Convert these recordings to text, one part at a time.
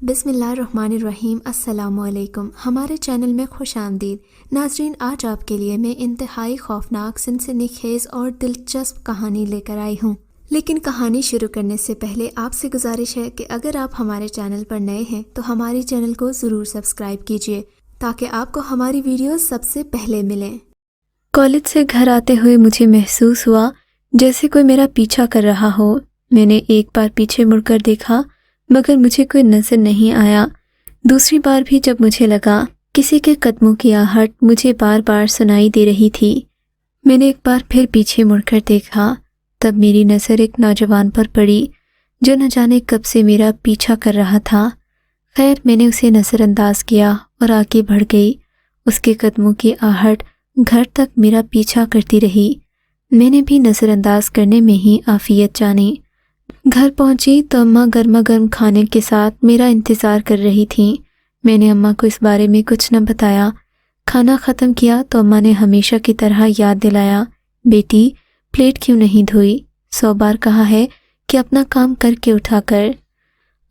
بسم اللہ الرحمن الرحیم۔ السلام علیکم، ہمارے چینل میں خوش آمدید ناظرین۔ آج آپ کے لیے میں انتہائی خوفناک، سنسنی خیز اور دلچسپ کہانی لے کر آئی ہوں، لیکن کہانی شروع کرنے سے پہلے آپ سے گزارش ہے کہ اگر آپ ہمارے چینل پر نئے ہیں تو ہمارے چینل کو ضرور سبسکرائب کیجیے تاکہ آپ کو ہماری ویڈیوز سب سے پہلے ملیں۔ کالج سے گھر آتے ہوئے مجھے محسوس ہوا جیسے کوئی میرا پیچھا کر رہا ہو۔ میں نے ایک بار پیچھے مڑ کر دیکھا مگر مجھے کوئی نظر نہیں آیا۔ دوسری بار بھی جب مجھے لگا کسی کے قدموں کی آہٹ مجھے بار بار سنائی دے رہی تھی، میں نے ایک بار پھر پیچھے مڑ کر دیکھا۔ تب میری نظر ایک نوجوان پر پڑی جو نہ جانے کب سے میرا پیچھا کر رہا تھا۔ خیر، میں نے اسے نظر انداز کیا اور آگے بڑھ گئی۔ اس کے قدموں کی آہٹ گھر تک میرا پیچھا کرتی رہی۔ میں نے بھی نظر انداز کرنے میں ہی عافیت جانی۔ گھر پہنچی تو اماں گرما گرم کھانے کے ساتھ میرا انتظار کر رہی تھیں۔ میں نے اماں کو اس بارے میں کچھ نہ بتایا۔ کھانا ختم کیا تو اماں نے ہمیشہ کی طرح یاد دلایا، بیٹی پلیٹ کیوں نہیں دھوئی؟ 100 بار کہا ہے کہ اپنا کام کر کے اٹھا کر۔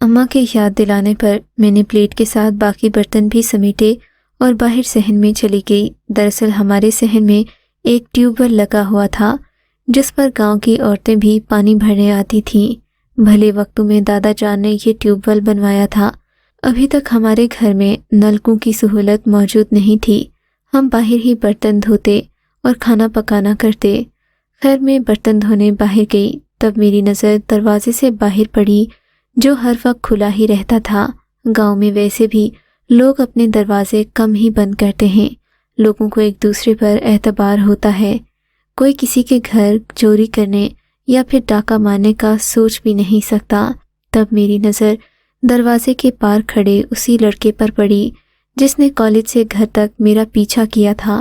اماں کے یاد دلانے پر میں نے پلیٹ کے ساتھ باقی برتن بھی سمیٹے اور باہر صحن میں چلی گئی۔ دراصل ہمارے صحن میں ایک ٹیوب ویل لگا ہوا تھا جس پر گاؤں کی عورتیں بھی پانی بھرنے آتی تھیں۔ بھلے وقتوں میں دادا جان نے یہ ٹیوب ویل بنوایا تھا۔ ابھی تک ہمارے گھر میں نلکوں کی سہولت موجود نہیں تھی۔ ہم باہر ہی برتن دھوتے اور کھانا پکانا کرتے۔ خیر، میں برتن دھونے باہر گئی تب میری نظر دروازے سے باہر پڑی جو ہر وقت کھلا ہی رہتا تھا۔ گاؤں میں ویسے بھی لوگ اپنے دروازے کم ہی بند کرتے ہیں۔ لوگوں کو ایک دوسرے پر اعتبار ہوتا ہے۔ کوئی کسی کے گھر چوری کرنے یا پھر ڈاکہ مارنے کا سوچ بھی نہیں سکتا۔ تب میری نظر دروازے کے پار کھڑے اسی لڑکے پر پڑی جس نے کالج سے گھر تک میرا پیچھا کیا تھا۔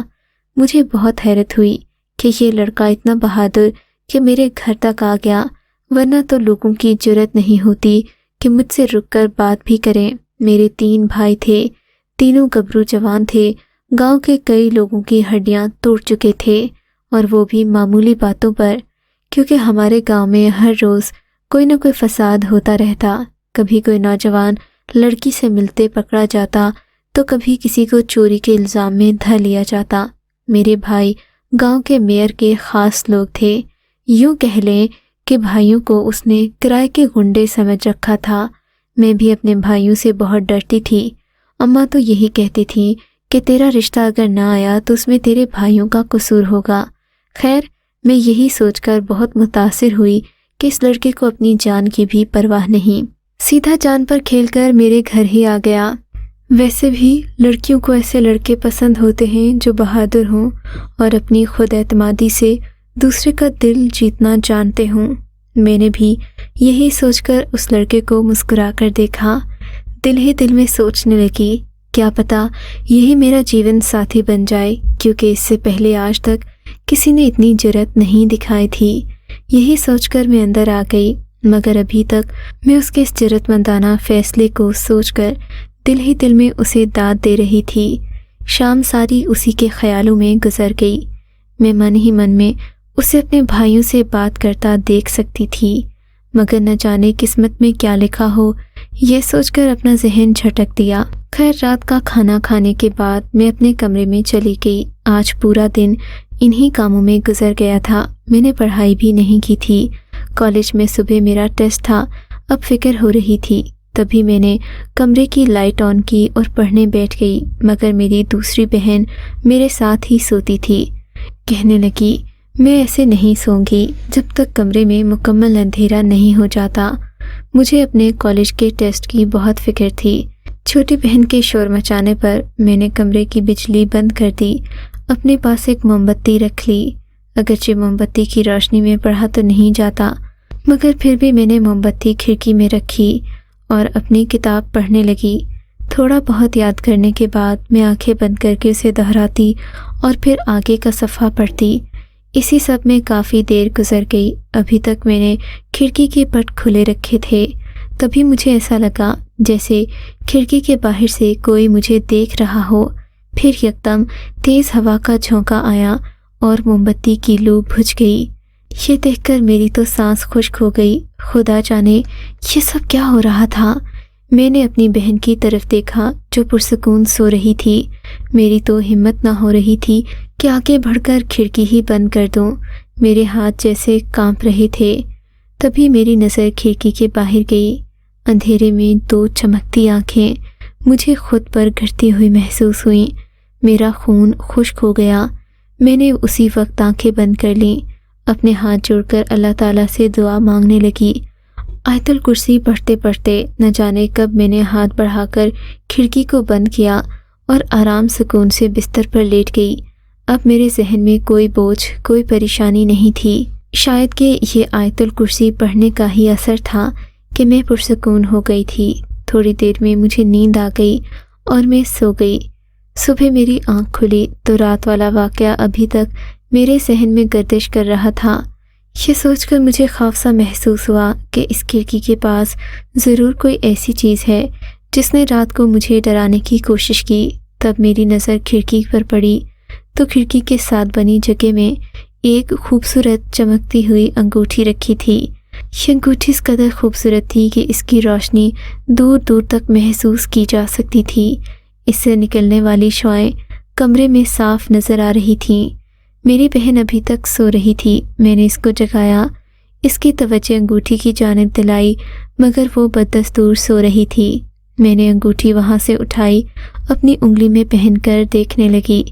مجھے بہت حیرت ہوئی کہ یہ لڑکا اتنا بہادر کہ میرے گھر تک آ گیا، ورنہ تو لوگوں کی جرت نہیں ہوتی کہ مجھ سے رک کر بات بھی کریں۔ میرے 3 بھائی تھے، تینوں گبرو جوان تھے۔ گاؤں کے کئی لوگوں کی ہڈیاں توڑ چکے تھے اور وہ بھی معمولی باتوں پر، کیونکہ ہمارے گاؤں میں ہر روز کوئی نہ کوئی فساد ہوتا رہتا۔ کبھی کوئی نوجوان لڑکی سے ملتے پکڑا جاتا تو کبھی کسی کو چوری کے الزام میں دھر لیا جاتا۔ میرے بھائی گاؤں کے میئر کے خاص لوگ تھے۔ یوں کہہ لیں کہ بھائیوں کو اس نے کرائے کے غنڈے سمجھ رکھا تھا۔ میں بھی اپنے بھائیوں سے بہت ڈرتی تھی۔ اماں تو یہی کہتی تھیں کہ تیرا رشتہ اگر نہ آیا تو اس میں تیرے بھائیوں کا قصور ہوگا۔ خیر، میں یہی سوچ کر بہت متاثر ہوئی کہ اس لڑکے کو اپنی جان کی بھی پرواہ نہیں، سیدھا جان پر کھیل کر میرے گھر ہی آ گیا۔ ویسے بھی لڑکیوں کو ایسے لڑکے پسند ہوتے ہیں جو بہادر ہوں اور اپنی خود اعتمادی سے دوسرے کا دل جیتنا جانتے ہوں۔ میں نے بھی یہی سوچ کر اس لڑکے کو مسکرا کر دیکھا۔ دل ہی دل میں سوچنے لگی، کیا پتہ یہی میرا جیون ساتھی بن جائے، کیونکہ اس سے پہلے آج تک کسی نے اتنی جرأت نہیں دکھائی تھی۔ یہی سوچ کر میں اندر آ گئی، مگر ابھی تک میں اس کے اس جرأت مندانہ فیصلے کو سوچ کر دل ہی دل میں اسے داد دے رہی تھی۔ شام ساری اسی کے خیالوں میں گزر گئی۔ میں من ہی من میں اسے اپنے بھائیوں سے بات کرتا دیکھ سکتی تھی، مگر نہ جانے قسمت میں کیا لکھا ہو، یہ سوچ کر اپنا ذہن جھٹک دیا۔ خیر، رات کا کھانا کھانے کے بعد میں اپنے کمرے میں چلی گئی۔ آج پورا دن انہی کاموں میں گزر گیا تھا۔ میں نے پڑھائی بھی نہیں کی تھی۔ کالج میں صبح میرا ٹیسٹ تھا۔ اب فکر ہو رہی تھی، تبھی میں نے کمرے کی لائٹ آن کی اور پڑھنے بیٹھ گئی، مگر میری دوسری بہن میرے ساتھ ہی سوتی تھی۔ کہنے لگی، میں ایسے نہیں سوں گی جب تک کمرے میں مکمل اندھیرا نہیں ہو جاتا۔ مجھے اپنے کالج کے ٹیسٹ کی بہت فکر تھی۔ چھوٹی بہن کے شور مچانے پر میں نے کمرے کی بجلی بند کر دی۔ اپنے پاس ایک موم بتی رکھ لی۔ اگرچہ موم بتی کی روشنی میں پڑھا تو نہیں جاتا، مگر پھر بھی میں نے موم بتی کھڑکی میں رکھی اور اپنی کتاب پڑھنے لگی۔ تھوڑا بہت یاد کرنے کے بعد میں آنکھیں بند کر کے اسے دہراتی اور پھر آگے کا صفحہ پڑھتی۔ اسی سب میں کافی دیر گزر گئی۔ ابھی تک میں نے کھڑکی کے پٹ کھلے رکھے تھے۔ تبھی مجھے ایسا لگا جیسے کھڑکی کے باہر سے کوئی مجھے دیکھ رہا ہو۔ پھر یکدم تیز ہوا کا جھونکا آیا اور موم بتی کی لو بجھ گئی۔ یہ دیکھ کر میری تو سانس خشک ہو گئی۔ خدا جانے یہ سب کیا ہو رہا تھا۔ میں نے اپنی بہن کی طرف دیکھا جو پرسکون سو رہی تھی۔ میری تو ہمت نہ ہو رہی تھی کہ آگے بڑھ کر کھڑکی ہی بند کر دوں، میرے ہاتھ جیسے کانپ رہے تھے۔ تبھی میری نظر کھڑکی کے باہر گئی۔ اندھیرے میں دو چمکتی آنکھیں مجھے خود پر گرتی ہوئی محسوس ہوئیں۔ میرا خون خشک ہو گیا۔ میں نے اسی وقت آنکھیں بند کر لیں، اپنے ہاتھ جوڑ کر اللہ تعالیٰ سے دعا مانگنے لگی۔ آیت الکرسی پڑھتے پڑھتے نہ جانے کب میں نے ہاتھ بڑھا کر کھڑکی کو بند کیا اور آرام سکون سے بستر پر لیٹ گئی۔ اب میرے ذہن میں کوئی بوجھ، کوئی پریشانی نہیں تھی۔ شاید کہ یہ آیت الکرسی پڑھنے کا ہی اثر تھا کہ میں پرسکون ہو گئی تھی۔ تھوڑی دیر میں مجھے نیند آ گئی اور میں سو گئی۔ صبح میری آنکھ کھلی تو رات والا واقعہ ابھی تک میرے ذہن میں گردش کر رہا تھا۔ یہ سوچ کر مجھے خوف سا محسوس ہوا کہ اس کھڑکی کے پاس ضرور کوئی ایسی چیز ہے جس نے رات کو مجھے ڈرانے کی کوشش کی۔ تب میری نظر کھڑکی پر پڑی تو کھڑکی کے ساتھ بنی جگہ میں ایک خوبصورت چمکتی ہوئی انگوٹھی رکھی تھی۔ یہ انگوٹھی اس قدر خوبصورت تھی کہ اس کی روشنی دور دور تک محسوس کی جا سکتی تھی۔ اس سے نکلنے والی شعاعیں کمرے میں صاف نظر آ رہی تھیں۔ میری بہن ابھی تک سو رہی تھی۔ میں نے اس کو جگایا، اس کی توجہ انگوٹھی کی جانب دلائی، مگر وہ بددستور سو رہی تھی۔ میں نے انگوٹھی وہاں سے اٹھائی، اپنی انگلی میں پہن کر دیکھنے لگی۔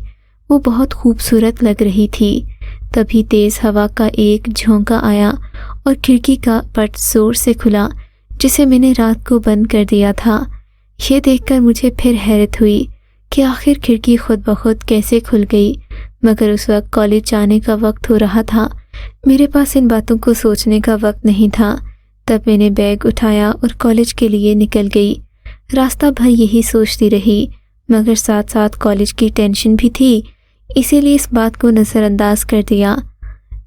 وہ بہت خوبصورت لگ رہی تھی۔ تبھی تیز ہوا کا ایک جھونکا آیا اور کھڑکی کا پٹ زور سے کھلا جسے میں نے رات کو بند کر دیا تھا۔ یہ دیکھ کر مجھے پھر حیرت ہوئی کہ آخر کھڑکی خود بخود کیسے کھل گئی، مگر اس وقت کالج جانے کا وقت ہو رہا تھا۔ میرے پاس ان باتوں کو سوچنے کا وقت نہیں تھا۔ تب میں نے بیگ اٹھایا اور کالج کے لیے نکل گئی۔ راستہ بھر یہی سوچتی رہی، مگر ساتھ ساتھ کالج کی ٹینشن بھی تھی، اسی لیے اس بات کو نظر انداز کر دیا۔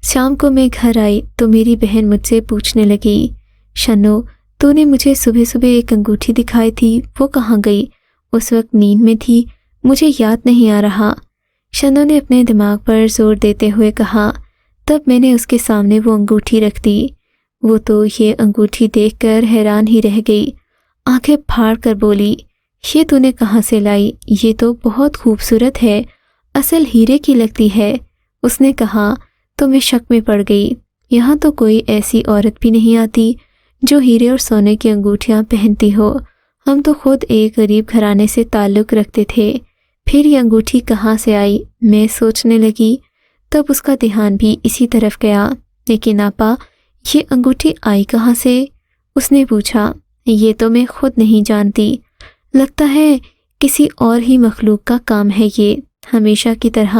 شام کو میں گھر آئی تو میری بہن مجھ سے پوچھنے لگی، شنو، تو نے مجھے صبح صبح ایک انگوٹھی دکھائی تھی، وہ کہاں گئی؟ اس وقت نیند میں تھی، مجھے یاد نہیں آ رہا۔ شنو نے اپنے دماغ پر زور دیتے ہوئے کہا۔ تب میں نے اس کے سامنے وہ انگوٹھی رکھ دی۔ وہ تو یہ انگوٹھی دیکھ کر حیران ہی رہ گئی، آنکھیں پھاڑ کر بولی، یہ تو نے کہاں سے لائی؟ یہ تو بہت خوبصورت ہے، اصل ہیرے کی لگتی ہے۔ اس نے کہا تو میں شک میں پڑ گئی۔ یہاں تو کوئی ایسی عورت بھی نہیں آتی جو ہیرے اور سونے کی انگوٹھیاں پہنتی ہو۔ ہم تو خود ایک غریب گھرانے سے تعلق رکھتے تھے، پھر یہ انگوٹھی کہاں سے آئی؟ میں سوچنے لگی۔ تب اس کا دھیان بھی اسی طرف گیا۔ لیکن آپا، یہ انگوٹھی آئی کہاں سے؟ اس نے پوچھا۔ یہ تو میں خود نہیں جانتی، لگتا ہے کسی اور ہی مخلوق کا کام ہے یہ۔ ہمیشہ کی طرح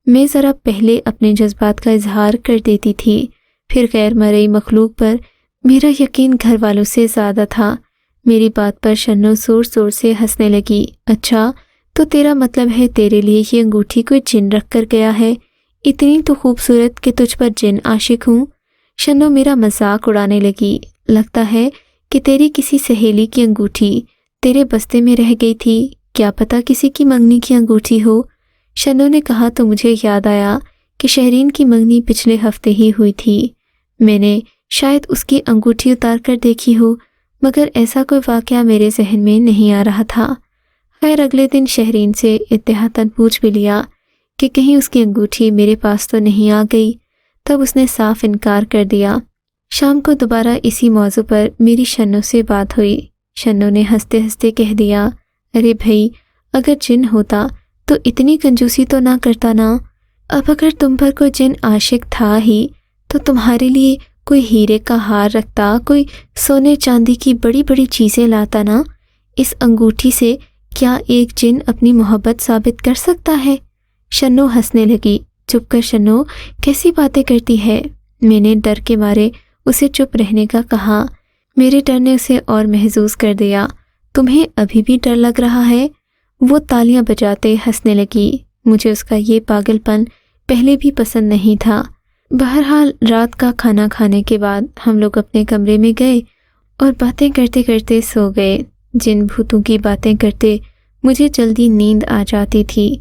میں ذرا پہلے اپنے جذبات کا اظہار کر دیتی تھی، پھر غیر مرئی مخلوق پر میرا یقین گھر والوں سے زیادہ تھا۔ میری بات پر شنو زور زور سے ہنسنے لگی۔ اچھا، تو تیرا مطلب ہے تیرے لیے یہ انگوٹھی کوئی جن رکھ کر گیا ہے؟ اتنی تو خوبصورت کہ تجھ پر جن عاشق ہوں؟ شنو میرا مذاق اڑانے لگی۔ لگتا ہے کہ تیری کسی سہیلی کی انگوٹھی تیرے بستے میں رہ گئی تھی، کیا پتہ کسی کی منگنی کی انگوٹھی ہو۔ شنو نے کہا تو مجھے یاد آیا کہ شہرین کی منگنی پچھلے ہفتے ہی ہوئی تھی۔ میں نے شاید اس کی انگوٹھی اتار کر دیکھی ہو، مگر ایسا کوئی واقعہ میرے ذہن میں نہیں آ رہا تھا۔ خیر اگلے دن شہرین سے اتحاداً پوچھ بھی لیا کہ کہیں اس کی انگوٹھی میرے پاس تو نہیں آ گئی۔ تب اس نے صاف انکار کر دیا۔ شام کو دوبارہ اسی موضوع پر میری شنو سے بات ہوئی۔ شنو نے ہنستے ہنستے کہہ دیا، ارے بھائی، اگر جن ہوتا تو اتنی کنجوسی تو نہ کرتا نا۔ اب اگر تم پر کوئی جن عاشق تھا ہی تو تمہارے لیے کوئی ہیرے کا ہار رکھتا، کوئی سونے چاندی کی بڑی بڑی چیزیں لاتا نا۔ اس انگوٹھی سے کیا ایک جن اپنی محبت ثابت کر سکتا ہے؟ شنو ہنسنے لگی۔ چپ کر شنو، کیسی باتیں کرتی ہے؟ میں نے ڈر کے مارے اسے چپ رہنے کا کہا۔ میرے ڈر نے اسے اور محظوظ کر دیا۔ تمہیں ابھی بھی ڈر لگ رہا ہے؟ وہ تالیاں بجاتے ہنسنے لگی۔ مجھے اس کا یہ پاگل پن پہلے بھی پسند نہیں تھا۔ بہرحال رات کا کھانا کھانے کے بعد ہم لوگ اپنے کمرے میں گئے اور باتیں کرتے کرتے سو گئے۔ جن بھوتوں کی باتیں کرتے مجھے جلدی نیند آ جاتی تھی۔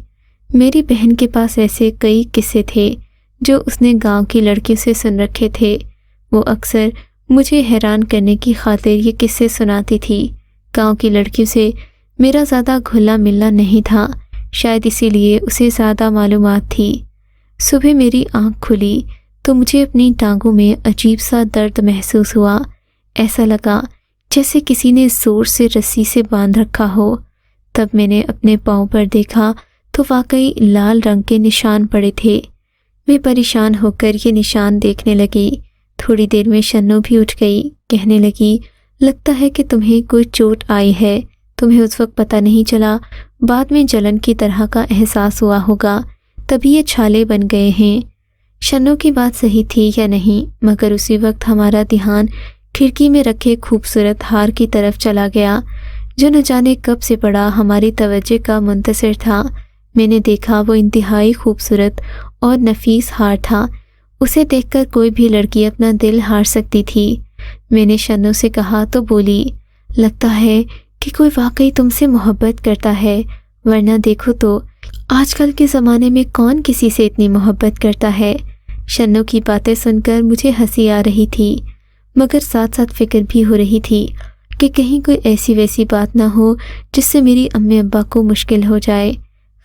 میری بہن کے پاس ایسے کئی قصے تھے جو اس نے گاؤں کی لڑکیوں سے سن رکھے تھے۔ وہ اکثر مجھے حیران کرنے کی خاطر یہ قصے سناتی تھی۔ گاؤں کی لڑکیوں سے میرا زیادہ گھلنا ملنا نہیں تھا، شاید اسی لیے اسے زیادہ معلومات تھی۔ صبح میری آنکھ کھلی تو مجھے اپنی ٹانگوں میں عجیب سا درد محسوس ہوا، ایسا لگا جیسے کسی نے زور سے رسی سے باندھ رکھا ہو۔ تب میں نے اپنے پاؤں پر دیکھا تو واقعی لال رنگ کے نشان پڑے تھے۔ میں پریشان ہو کر یہ نشان دیکھنے لگی۔ تھوڑی دیر میں شنو بھی اٹھ گئی، کہنے لگی لگتا ہے کہ تمہیں کوئی چوٹ آئی ہے، تمہیں اس وقت پتہ نہیں چلا، بعد میں جلن کی طرح کا احساس ہوا ہوگا، تبھی یہ چھالے بن گئے ہیں۔ شنو کی بات صحیح تھی یا نہیں، مگر اسی وقت ہمارا دھیان کھڑکی میں رکھے خوبصورت ہار کی طرف چلا گیا جو نہ جانے کب سے پڑا ہماری توجہ کا منتظر تھا۔ میں نے دیکھا وہ انتہائی خوبصورت اور نفیس ہار تھا، اسے دیکھ کر کوئی بھی لڑکی اپنا دل ہار سکتی تھی۔ میں نے شنو سے کہا تو بولی لگتا ہے کہ کوئی واقعی تم سے محبت کرتا ہے، ورنہ دیکھو تو آج کل کے زمانے میں کون کسی سے اتنی محبت کرتا ہے۔ شنو کی باتیں سن کر مجھے ہنسی آ رہی تھی، مگر ساتھ ساتھ فکر بھی ہو رہی تھی کہ کہیں کوئی ایسی ویسی بات نہ ہو جس سے میری امی ابا کو مشکل ہو جائے۔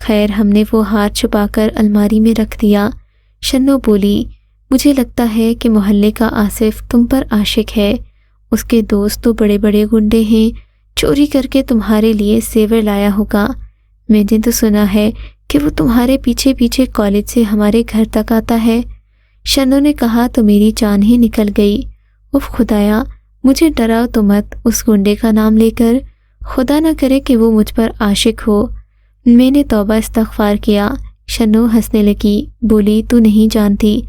خیر ہم نے وہ ہار چھپا کر الماری میں رکھ دیا۔ شنو بولی مجھے لگتا ہے کہ محلے کا آصف تم پر عاشق ہے، اس کے دوست تو بڑے بڑے گنڈے ہیں، چوری کر کے تمہارے لیے زیور لایا ہوگا۔ میں نے تو سنا ہے کہ وہ تمہارے پیچھے پیچھے کالج سے ہمارے گھر تک آتا ہے۔ شنو نے کہا تو میری جان ہی نکل گئی۔ اف خدایا، مجھے ڈراؤ تو مت اس گنڈے کا نام لے کر، خدا نہ کرے کہ وہ مجھ پر عاشق ہو۔ میں نے توبہ استغفار کیا۔ شنو ہنسنے لگی، بولی تو نہیں جانتی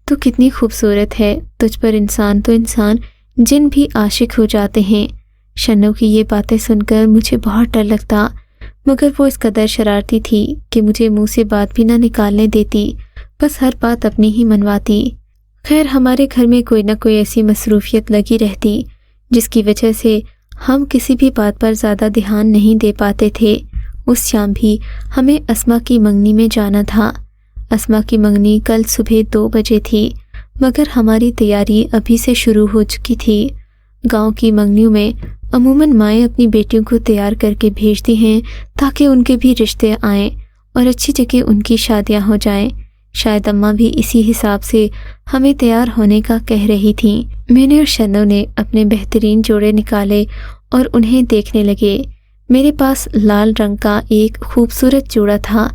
تو کتنی خوبصورت ہے، تجھ پر انسان تو انسان جن بھی عاشق ہو جاتے ہیں۔ شنو کی یہ باتیں سن کر مجھے بہت ڈر لگتا، مگر وہ اس قدر شرارتی تھی کہ مجھے منہ سے بات بھی نہ نکالنے دیتی، بس ہر بات اپنی ہی منواتی۔ خیر ہمارے گھر میں کوئی نہ کوئی ایسی مصروفیت لگی رہتی جس کی وجہ سے ہم کسی بھی بات پر زیادہ دھیان نہیں دے پاتے تھے۔ اس شام بھی ہمیں اسما کی منگنی میں جانا تھا۔ اسما کی منگنی کل صبح 2 بجے تھی، مگر ہماری تیاری ابھی سے شروع ہو چکی تھی۔ گاؤں کی منگنیوں میں عموماً مائیں اپنی بیٹیوں کو تیار کر کے بھیجتی ہیں تاکہ ان کے بھی رشتے آئیں اور اچھی جگہ ان کی شادیاں ہو جائیں۔ شاید اماں بھی اسی حساب سے ہمیں تیار ہونے کا کہہ رہی تھیں۔ میں نے اور شنو نے اپنے بہترین جوڑے نکالے اور انہیں دیکھنے لگے۔ میرے پاس لال رنگ کا ایک خوبصورت جوڑا تھا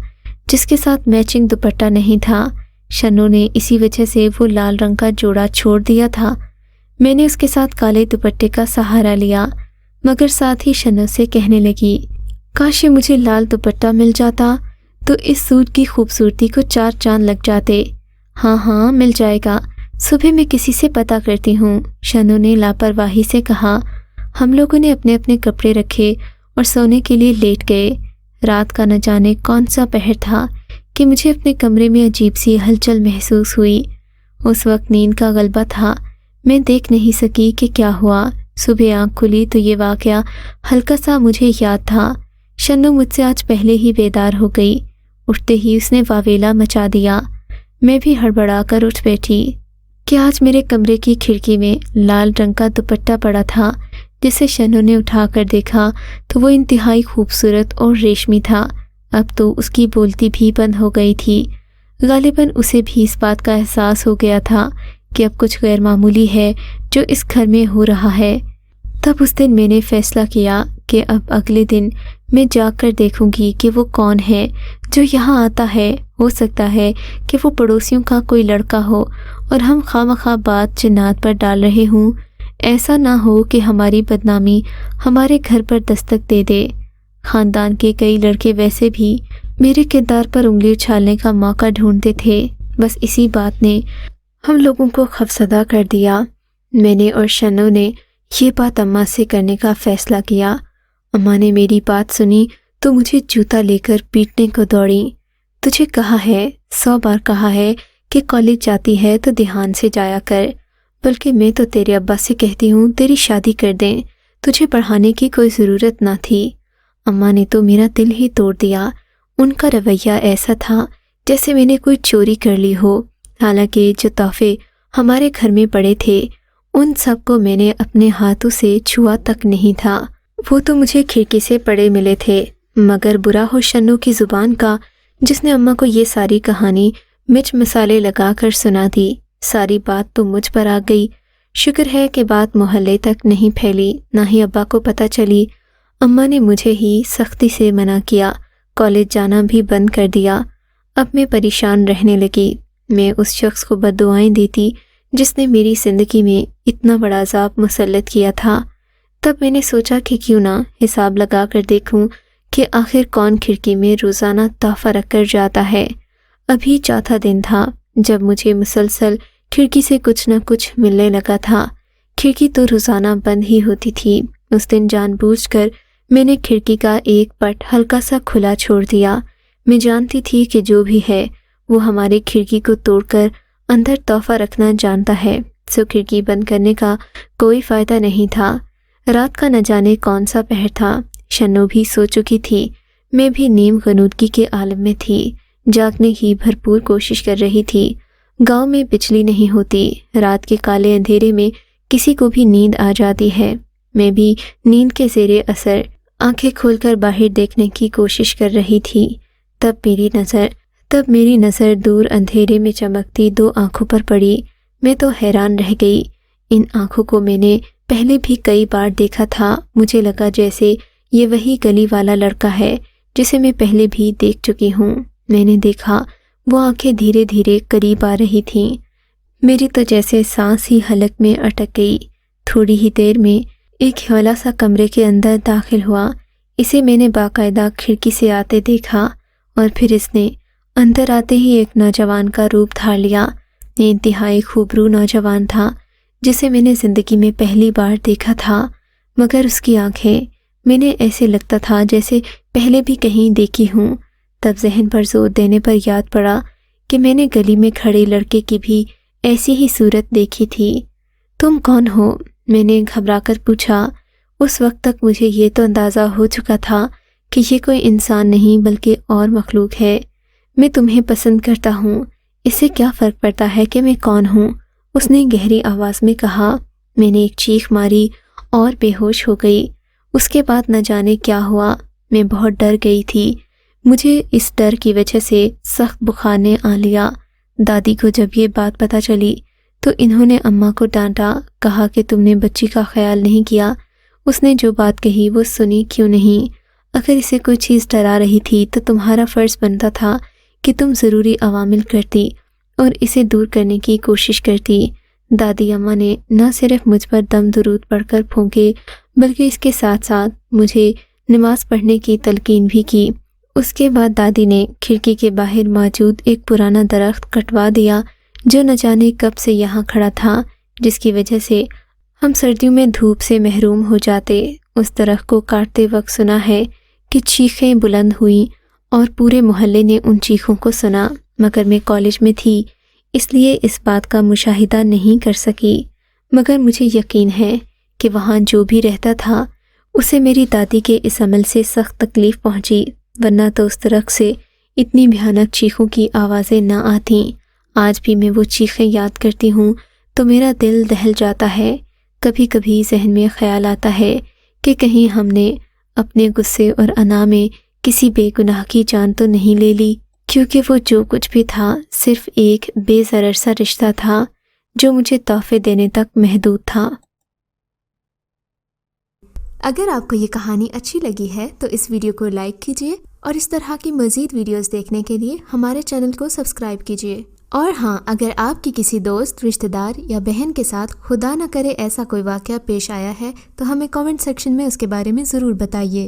جس کے ساتھ میچنگ دوپٹہ نہیں تھا۔ شنو نے اسی وجہ سے وہ لال رنگ کا جوڑا چھوڑ دیا تھا۔ میں نے اس کے ساتھ کالے دوپٹے کا سہارا لیا، مگر ساتھ ہی شنو سے کہنے لگی کاش یہ مجھے لال دوپٹہ مل جاتا تو اس سوٹ کی خوبصورتی کو 4 چاند لگ جاتے۔ ہاں مل جائے گا، صبح میں کسی سے پتہ کرتی ہوں، شنو نے لاپرواہی سے کہا۔ ہم لوگوں نے اپنے اپنے کپڑے رکھے اور سونے کے لیے لیٹ گئے۔ رات کا نہ جانے کون سا پہر تھا کہ مجھے اپنے کمرے میں عجیب سی ہلچل محسوس ہوئی۔ اس وقت نیند کا غلبہ تھا، میں دیکھ نہیں سکی کہ کیا ہوا۔ صبح آنکھ کھلی تو یہ واقعہ ہلکا سا مجھے یاد تھا۔ شنو مجھ سے آج پہلے ہی بیدار ہو گئی، اٹھتے ہی اس نے واویلا مچا دیا۔ میں بھی ہڑبڑا کر اٹھ بیٹھی کہ آج میرے کمرے کی کھڑکی میں لال رنگ کا دوپٹہ پڑا تھا، جسے شنو نے اٹھا کر دیکھا تو وہ انتہائی خوبصورت اور ریشمی تھا۔ اب تو اس کی بولتی بھی بند ہو گئی تھی، غالباً اسے بھی اس بات کا احساس ہو گیا تھا کہ اب کچھ غیر معمولی ہے جو اس گھر میں ہو رہا ہے۔ تب اس دن میں نے فیصلہ کیا کہ اب اگلے دن میں جا کر دیکھوں گی کہ وہ کون ہے جو یہاں آتا ہے۔ ہو سکتا ہے کہ وہ پڑوسیوں کا کوئی لڑکا ہو اور ہم خواہ بات جنات پر ڈال رہے ہوں۔ ایسا نہ ہو کہ ہماری بدنامی ہمارے گھر پر دستک دے دے۔ خاندان کے کئی لڑکے ویسے بھی میرے کردار پر انگلی اچھالنے کا موقع ڈھونڈتے تھے، بس اسی بات نے ہم لوگوں کو خوفزدہ کر دیا۔ میں نے اور شنو نے یہ بات اماں سے کرنے کا فیصلہ کیا۔ اماں نے میری بات سنی تو مجھے جوتا لے کر پیٹنے کو دوڑی۔ تجھے کہا ہے، 100 بار کہا ہے کہ کالج جاتی ہے تو دھیان سے جایا کر، بلکہ میں تو تیرے ابا سے کہتی ہوں تیری شادی کر دیں، تجھے پڑھانے کی کوئی ضرورت نہ تھی۔ اماں نے تو میرا دل ہی توڑ دیا۔ ان کا رویہ ایسا تھا جیسے میں نے کوئی چوری کر لی ہو، حالانکہ جو تحفے ہمارے گھر میں پڑے تھے ان سب کو میں نے اپنے ہاتھوں سے چھوا تک نہیں تھا۔ وہ تو مجھے کھڑکی سے پڑے ملے تھے، مگر برا ہو شنو کی زبان کا جس نے اماں کو یہ ساری کہانی مرچ مسالے لگا کر سنا دی۔ ساری بات تو مجھ پر آ گئی۔ شکر ہے کہ بات محلے تک نہیں پھیلی، نہ ہی ابا کو پتہ چلی۔ اماں نے مجھے ہی سختی سے منع کیا، کالج جانا بھی بند کر دیا۔ اب میں پریشان رہنے لگی۔ میں اس شخص کو بد دعائیں دیتی جس نے میری زندگی میں اتنا بڑا عذاب مسلط کیا تھا۔ تب میں نے سوچا کہ کیوں نہ حساب لگا کر دیکھوں کہ آخر کون کھڑکی میں روزانہ تحفہ رکھ کر جاتا ہے۔ ابھی چوتھا دن تھا جب مجھے مسلسل کھڑکی سے کچھ نہ کچھ ملنے لگا تھا۔ کھڑکی تو روزانہ بند ہی ہوتی تھی، اس دن جان بوجھ کر میں نے کھڑکی کا ایک پٹ ہلکا سا کھلا چھوڑ دیا۔ میں جانتی تھی کہ جو بھی ہے وہ ہماری کھڑکی کو توڑ کر اندر تحفہ رکھنا جانتا ہے، سو کھڑکی بند کرنے کا کوئی فائدہ نہیں تھا۔ رات کا نہ جانے کون سا پہر تھا، شنو بھی سو چکی تھی، میں بھی نیم غنودگی کے عالم میں تھی، جاگنے کی بھرپور کوشش کر رہی تھی۔ گاؤں میں بجلی نہیں ہوتی، رات کے کالے اندھیرے میں کسی کو بھی نیند آ جاتی ہے۔ میں بھی نیند کے زیر اثر آنکھیں کھول کر باہر دیکھنے کی کوشش کر رہی تھی۔ تب میری نظر دور اندھیرے میں چمکتی دو آنکھوں پر پڑی۔ میں تو حیران رہ گئی۔ ان آنکھوں کو میں نے پہلے بھی کئی بار دیکھا تھا۔ مجھے لگا جیسے یہ وہی گلی والا لڑکا ہے جسے میں پہلے بھی دیکھ چکی ہوں۔ میں نے دیکھا وہ آنکھیں دھیرے دھیرے قریب آ رہی تھیں۔ میری تو جیسے سانس ہی حلق میں اٹک گئی۔ تھوڑی ہی دیر میں ایک ہولہ سا کمرے کے اندر داخل ہوا۔ اسے میں نے باقاعدہ کھڑکی سے آتے دیکھا اور پھر اس نے اندر آتے ہی ایک نوجوان کا روپ دھار لیا۔ یہ انتہائی خوبرو نوجوان تھا جسے میں نے زندگی میں پہلی بار دیکھا تھا، مگر اس کی آنکھیں میں نے ایسے لگتا تھا جیسے پہلے بھی کہیں دیکھی ہوں۔ تب ذہن پر زور دینے پر یاد پڑا کہ میں نے گلی میں کھڑے لڑکے کی بھی ایسی ہی صورت دیکھی تھی۔ تم کون ہو؟ میں نے گھبرا کر پوچھا۔ اس وقت تک مجھے یہ تو اندازہ ہو چکا تھا کہ یہ کوئی انسان نہیں بلکہ اور مخلوق ہے۔ میں تمہیں پسند کرتا ہوں، اس سے کیا فرق پڑتا ہے کہ میں کون ہوں؟ اس نے گہری آواز میں کہا۔ میں نے ایک چیخ ماری اور بے ہوش ہو گئی۔ اس کے بعد نہ جانے کیا ہوا، میں بہت ڈر گئی تھی۔ مجھے اس ڈر کی وجہ سے سخت بخار نے آ لیا۔ دادی کو جب یہ بات پتہ چلی تو انہوں نے اماں کو ڈانٹا، کہا کہ تم نے بچی کا خیال نہیں کیا۔ اس نے جو بات کہی وہ سنی کیوں نہیں؟ اگر اسے کوئی چیز ڈرا رہی تھی تو تمہارا فرض بنتا تھا کہ تم ضروری عوامل کرتی اور اسے دور کرنے کی کوشش کرتی۔ دادی اماں نے نہ صرف مجھ پر دم درود پڑھ کر پھونکے بلکہ اس کے ساتھ ساتھ مجھے نماز پڑھنے کی تلقین بھی کی۔ اس کے بعد دادی نے کھڑکی کے باہر موجود ایک پرانا درخت کٹوا دیا جو نہ جانے کب سے یہاں کھڑا تھا، جس کی وجہ سے ہم سردیوں میں دھوپ سے محروم ہو جاتے۔ اس درخت کو کاٹتے وقت سنا ہے کہ چیخیں بلند ہوئیں اور پورے محلے نے ان چیخوں کو سنا، مگر میں کالج میں تھی اس لیے اس بات کا مشاہدہ نہیں کر سکی۔ مگر مجھے یقین ہے کہ وہاں جو بھی رہتا تھا اسے میری دادی کے اس عمل سے سخت تکلیف پہنچی، ورنہ تو اس درخت سے اتنی بھیانک چیخوں کی آوازیں نہ آتیں۔ آج بھی میں وہ چیخیں یاد کرتی ہوں تو میرا دل دہل جاتا ہے۔ کبھی کبھی ذہن میں خیال آتا ہے کہ کہیں ہم نے اپنے غصے اور انا میں کسی بے گناہ کی جان تو نہیں لے لی، کیونکہ وہ جو کچھ بھی تھا صرف ایک بے ضرر سا رشتہ تھا جو مجھے تحفے دینے تک محدود تھا۔ اگر آپ کو یہ کہانی اچھی لگی ہے تو اس ویڈیو کو لائک کیجیے اور اس طرح کی مزید ویڈیوز دیکھنے کے لیے ہمارے چینل کو سبسکرائب کیجیے۔ اور ہاں، اگر آپ کی کسی دوست، رشتہ دار یا بہن کے ساتھ خدا نہ کرے ایسا کوئی واقعہ پیش آیا ہے تو ہمیں کامنٹ سیکشن میں اس کے بارے میں ضرور بتائیے۔